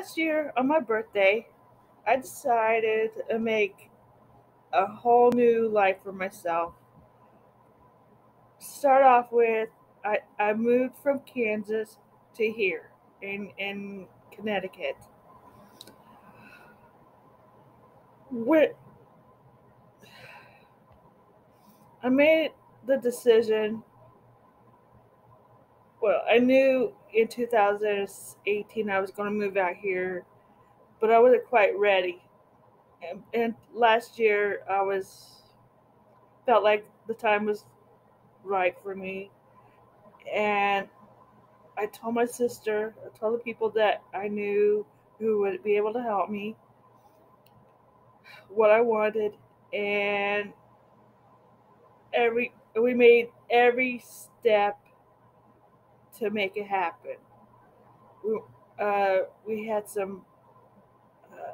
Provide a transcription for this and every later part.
Last year on my birthday, I decided to make a whole new life for myself. Start off with I moved from Kansas to here in Connecticut. Where I made the decision. Well, I knew in 2018 I was going to move out here, but I wasn't quite ready. And last year I was felt like the time was right for me, and I told my sister, I told the people that I knew who would be able to help me what I wanted, and every we made every step to make it happen. We had some uh,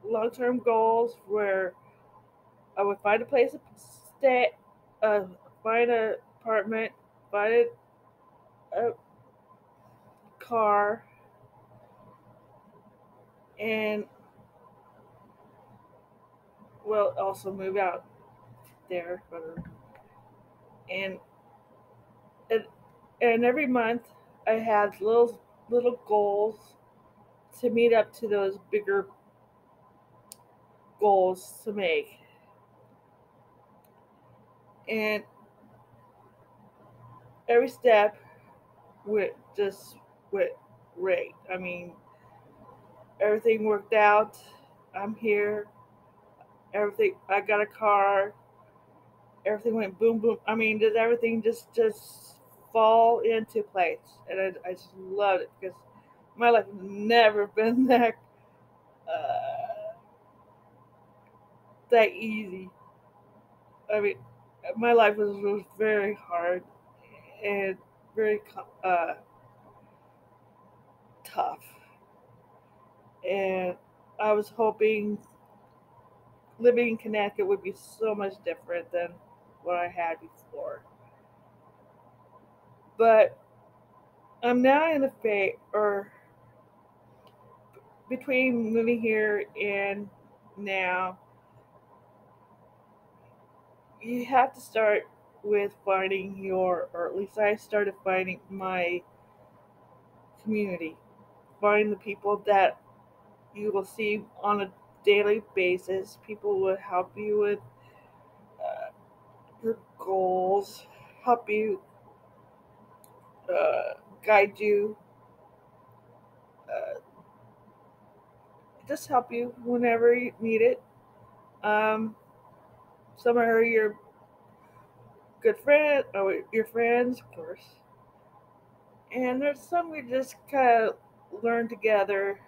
long-term goals where I would find a place to stay, uh, find an apartment, find a car, and well, also move out there. And and, and every month I had little goals to meet up to those bigger goals to make. And every step went just went great. I mean, everything worked out. I'm here. Everything. I got a car. Everything went boom boom. I mean, did everything just fall into place? And I just loved it because my life has never been uh, that easy. I mean, my life was very hard and very tough. And I was hoping living in Connecticut would be so much different than what I had before. But I'm now in the phase, or between moving here and now, you have to start with finding or at least I started finding my community, find the people that you will see on a daily basis. People will help you with uh, your goals, help you, guide you, uh, just help you whenever you need it. Um, some are your good friend, or your friends, of course, and there's some we just kind of learn together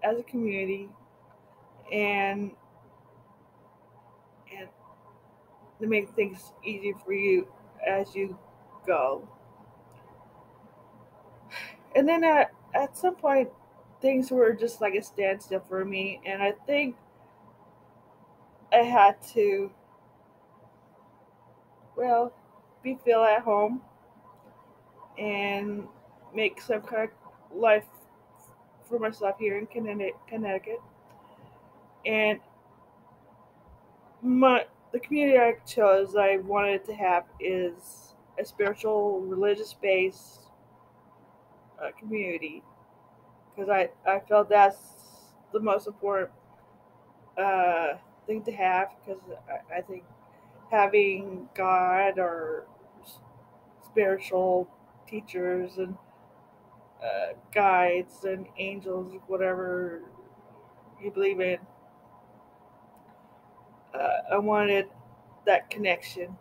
as a community, and and to make things easy for you as you go. And then at some point, things were just like a standstill for me, and I think I had to, well, be feel at home and make some kind of life for myself here in Connecticut. And the community I chose, I wanted to have is a spiritual, religious based community because I felt that's the most important uh, thing to have because I think having God or spiritual teachers and guides and angels, whatever you believe in, I wanted that connection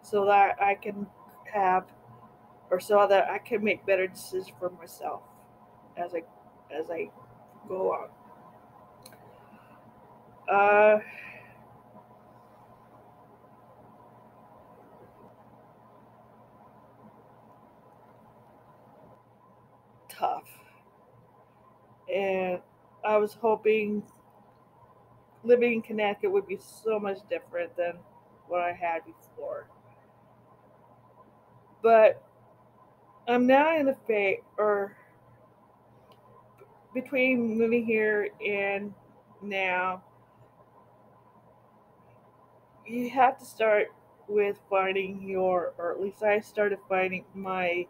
so that I can have, or so that I can make better decisions for myself as I go on. Uh, Tough, and I was hoping living in Connecticut would be so much different than what I had before. But I'm now in the phase, or between moving here and now, you have to start with finding your, or at least I started finding my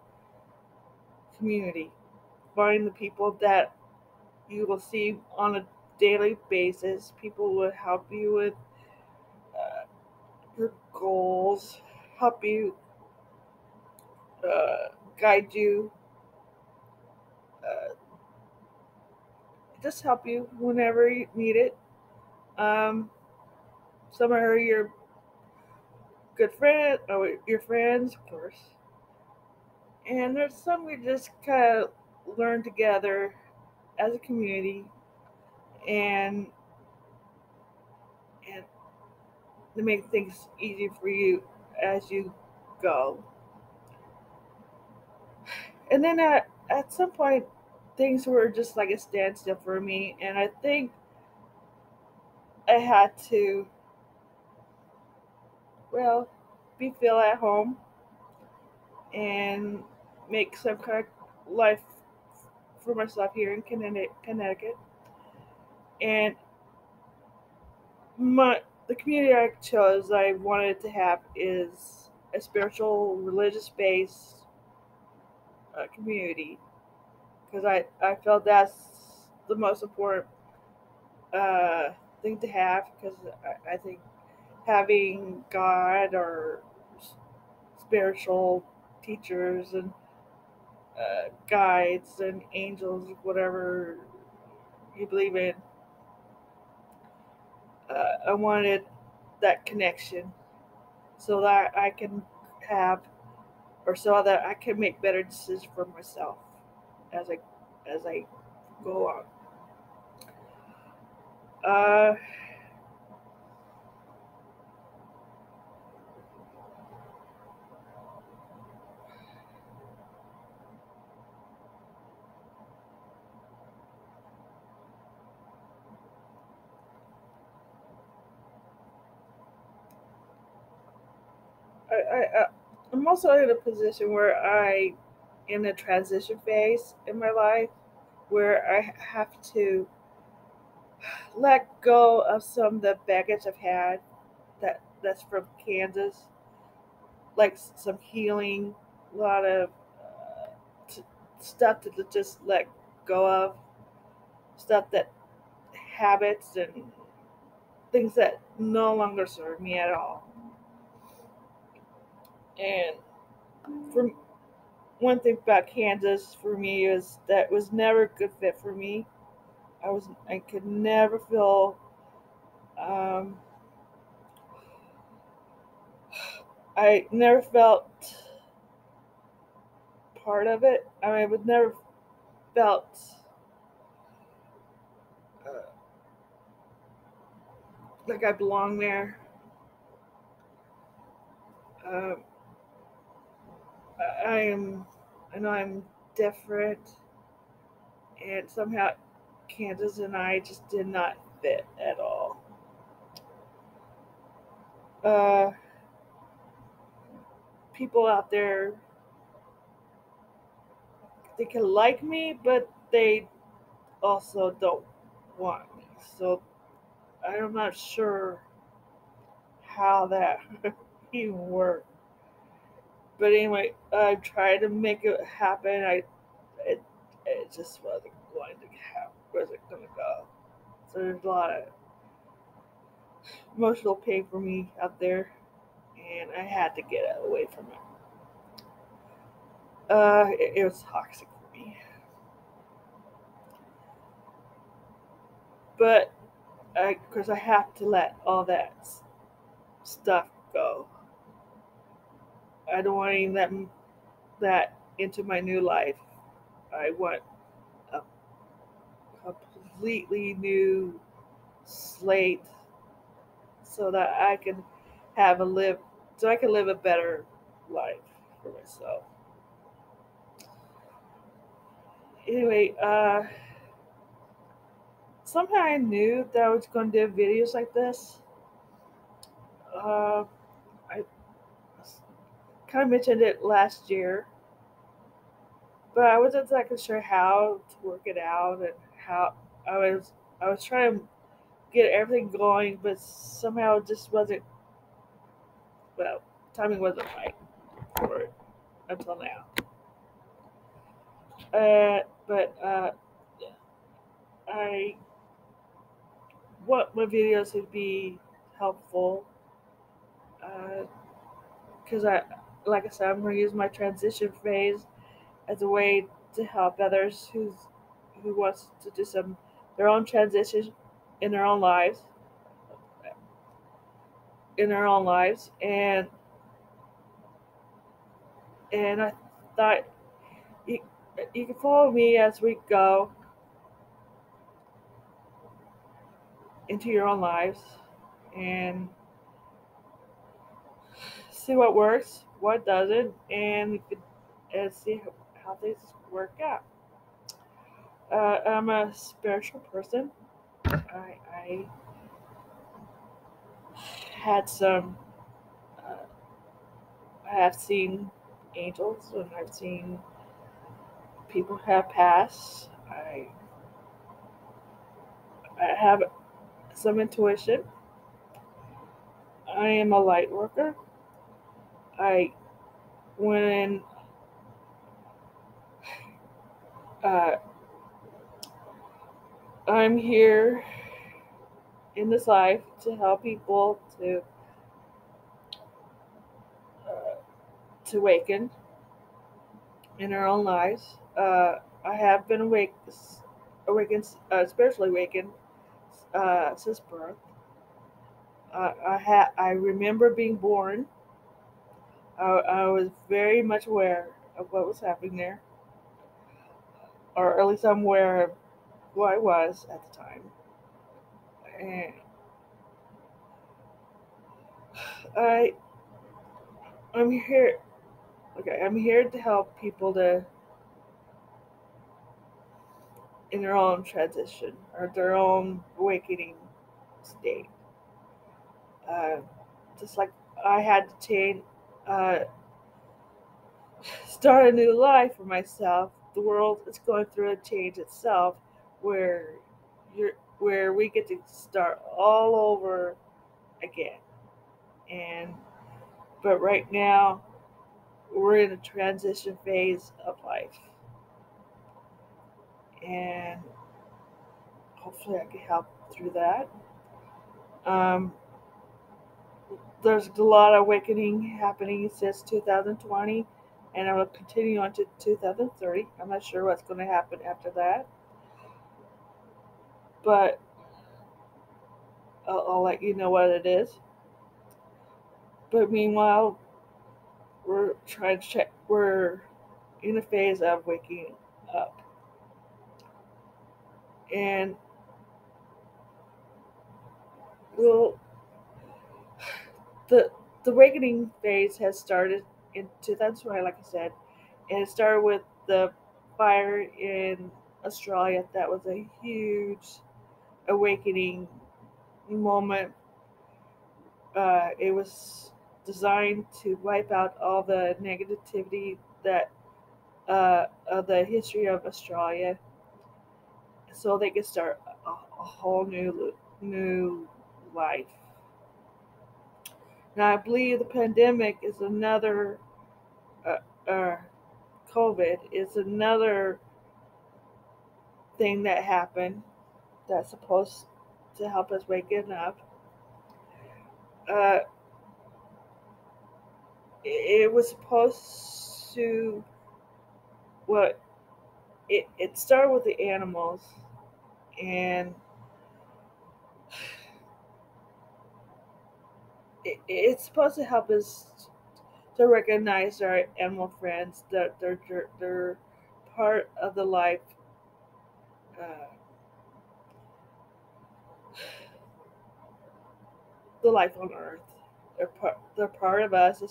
community. Find the people that you will see on a daily basis. People will help you with uh, your goals, help you, uh, guide you, uh, just help you whenever you need it. Um, some are your good friend, or your friends, of course, and there's some we just kind of learn together as a community, and and to make things easy for you as you go. And then at some point, things were just like a standstill for me, and I think I had to, well, be feel at home and make some kind of life for myself here in Connecticut. And the community I chose, I wanted to have is a spiritual, religious based community, because I felt that's the most important uh, thing to have, because I think having God or spiritual teachers and guides and angels, whatever you believe in, I wanted that connection so that I can have, or so that I can make better decisions for myself as I go on. Uh, I I'm also in a position where I in a transition phase in my life where I have to let go of some of the baggage I've had that's from Kansas, like some healing, a lot of t- stuff to just let go of, stuff that habits and things that no longer serve me at all. And for one thing about Kansas for me is that it was never a good fit for me. I could never feel um, I never felt part of it. I mean, I would never felt uh, like I belong there. Um, I am, I know I'm different, and somehow Kansas and I just did not fit at all. Uh, People out there, they can like me, but they also don't want me. So I'm not sure how that even worked. But anyway, I tried to make it happen. It, it just wasn't going to happen. Wasn't going to go. So there's a lot of emotional pain for me out there, and I had to get away from it. It was toxic for me, but of course I have to let all that stuff go. I don't want any of that into my new life. I want a completely new slate so that I can have a live so I can live a better life for myself. Anyway, somehow I knew that I was going to do videos like this. Uh, I kind of mentioned it last year, but I wasn't exactly sure how to work it out and how I was trying to get everything going, but somehow it just wasn't, well, timing wasn't right for it until now. But I want my videos to be helpful because like I said, I'm going to use my transition phase as a way to help others who wants to do some their own transition in their own lives, and I thought you, you can follow me as we go into your own lives and see what works, what doesn't, and see how things work out. I'm a spiritual person. I had some. Uh, I have seen angels and I've seen people have passed. I have some intuition. I am a light worker. I when uh, I'm here in this life to help people uh, to awaken in their own lives. I have been awakened, spiritually awakened since birth. I remember being born. I was very much aware of what was happening there, or at least I'm aware of who I was at the time. And I I'm here. Okay, I'm here to help people to in their own transition or their own awakening state. Uh, just like I had to change, uh, start a new life for myself. The world is going through a change itself, where where we get to start all over again. And but right now we're in a transition phase of life, and hopefully I can help through that. Um, there's a lot of awakening happening since 2020, and I will continue on to 2030. I'm not sure what's going to happen after that, but I'll let you know what it is. But meanwhile, we're trying to check. We're in a phase of waking up, and we'll the the awakening phase has started in 2020, like I said, and it started with the fire in Australia. That was a huge awakening moment. It was designed to wipe out all the negativity that of the history of Australia, so they could start a whole new life. Now, I believe the pandemic is another. Uh, uh, COVID is another thing that happened that's supposed to help us waken up. Uh, it was supposed to, well, it started with the animals, and it's supposed to help us to recognize our animal friends, that they're part of the life, uh, the life on Earth. They're part of us.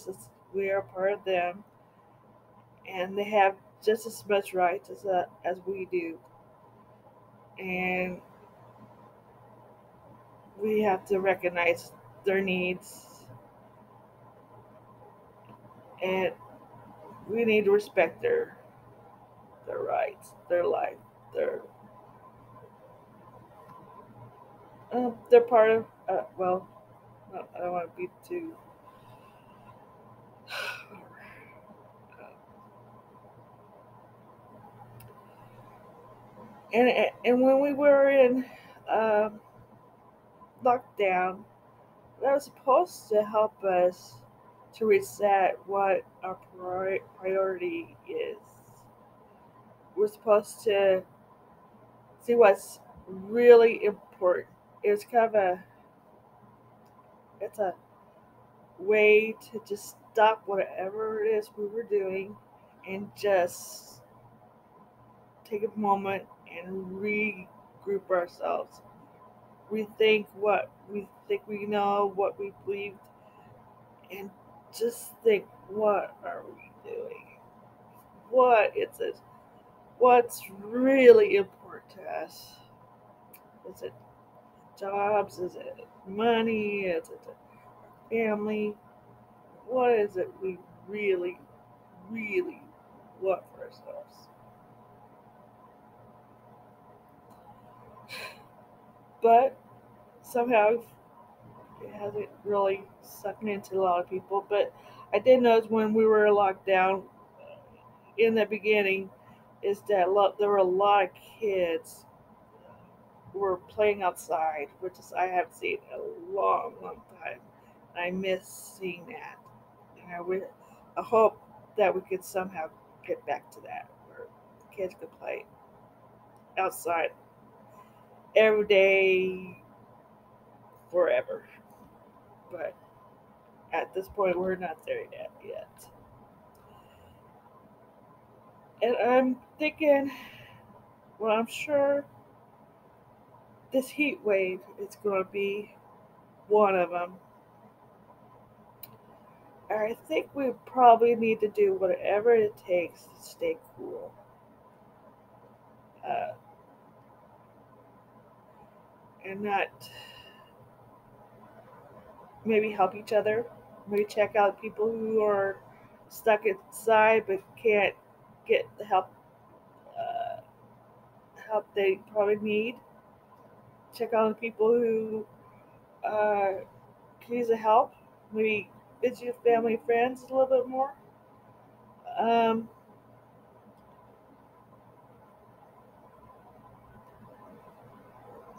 We are part of them, and they have just as much rights as we do. And we have to recognize their needs, and we need to respect their rights, their life, their They're part of. Well, no, I don't want to be too. And when we were in um, lockdown, that was supposed to help us to reset what our priority is. We're supposed to see what's really important. It's kind of a it's a way to just stop whatever it is we were doing and just take a moment and regroup ourselves. Rethink what we think we know, what we believed, and just think, what are we doing? What is it? What's really important to us? Is it jobs? Is it money? Is it family? What is it we really, really want for ourselves? But somehow it hasn't really sucked into a lot of people. But I did notice when we were locked down in the beginning is that there were a lot of kids who were playing outside, which is I haven't seen in a long, long time. And I miss seeing that. And I hope that we could somehow get back to that where kids could play outside every day forever. But at this point, we're not there yet. And I'm thinking, well, I'm sure this heat wave is going to be one of them. And I think we probably need to do whatever it takes to stay cool. Uh, and not maybe help each other. Maybe check out people who are stuck inside but can't get the uh, help they probably need. Check on the people who uh, can use the help. Maybe visit your family and friends a little bit more. Um,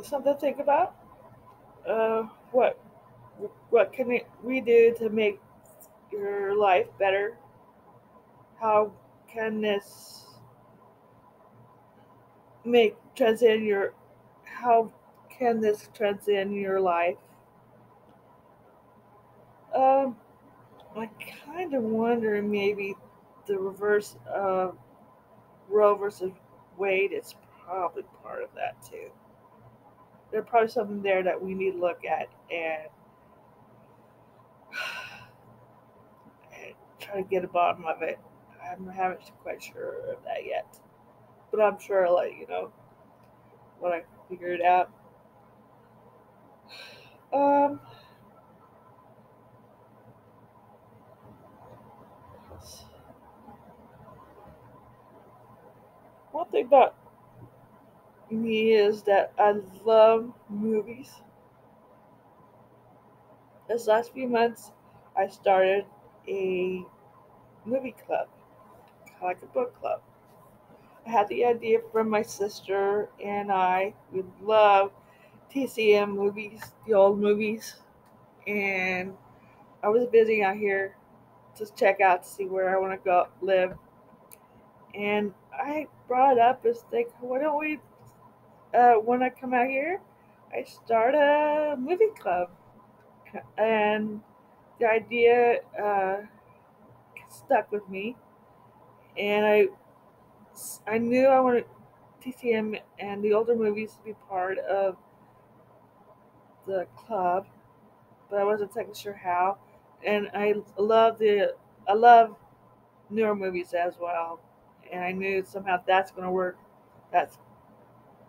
Something to think about. Uh, what what can we do to make your life better? How can this make transcend your how can this transcend your life? Um, I kind of wonder maybe the reverse of Roe versus Wade is probably part of that too. There's probably something there that we need to look at and try to get a bottom of it. I'm haven't quite sure of that yet, but I'm sure I'll let you know when I figure it out. Um, one thing about me is that I love movies. This last few months, I started a movie club, kind of like a book club. I had the idea from my sister and I. We love TCM movies, the old movies, and I was busy out here to check out to see where I want to go live. And I brought it up as like, why don't we, when I come out here, I start a movie club. And the idea stuck with me, and I knew I wanted TCM and the older movies to be part of the club, but I wasn't exactly sure how. And I love newer movies as well, and I knew somehow that's going to work. That's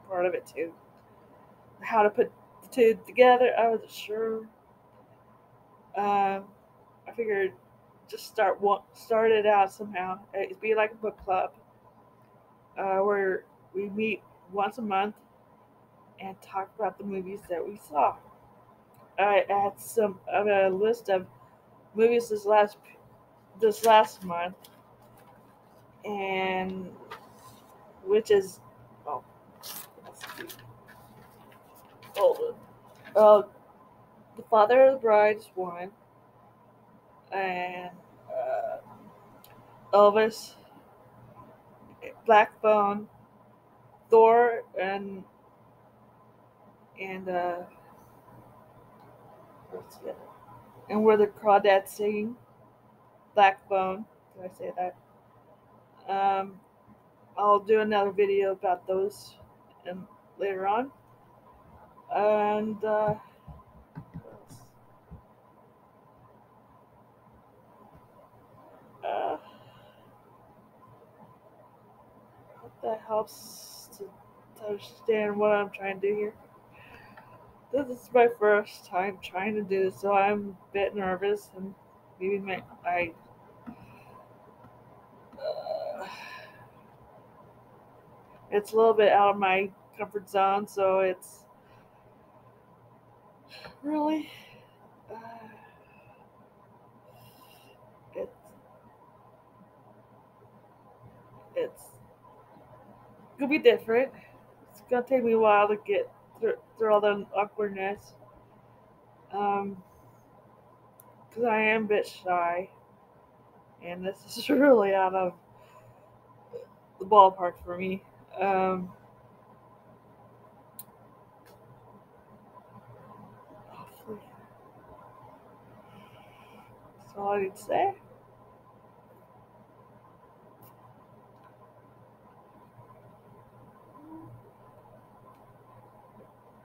part of it too. How to put the two together, I wasn't sure. Um, I figured just start it out somehow. It'd be like a book club where we meet once a month and talk about the movies that we saw. I had some of a list of movies this last month, and which is oh, let's see. Oh, The Father of the Bride is one, and uh, Elvis, Black Phone, Thor, and what's the other? And Where the Crawdads Sing, Black Phone. Did I say that? Um, I'll do another video about those and later on. And uh, hope that helps to understand what I'm trying to do here. This is my first time trying to do this, so I'm a bit nervous and maybe uh, it's a little bit out of my comfort zone, so it's really uh, it's it's gonna be different. It's gonna take me a while to get through all the awkwardness, um, because I am a bit shy, and this is really out of the ballpark for me. Um, Hopefully, that's all I need to say.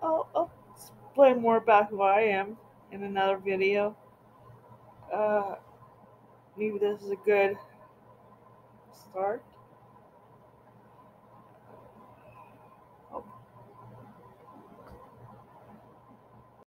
I'll explain more about who I am in another video. Uh, Maybe this is a good start.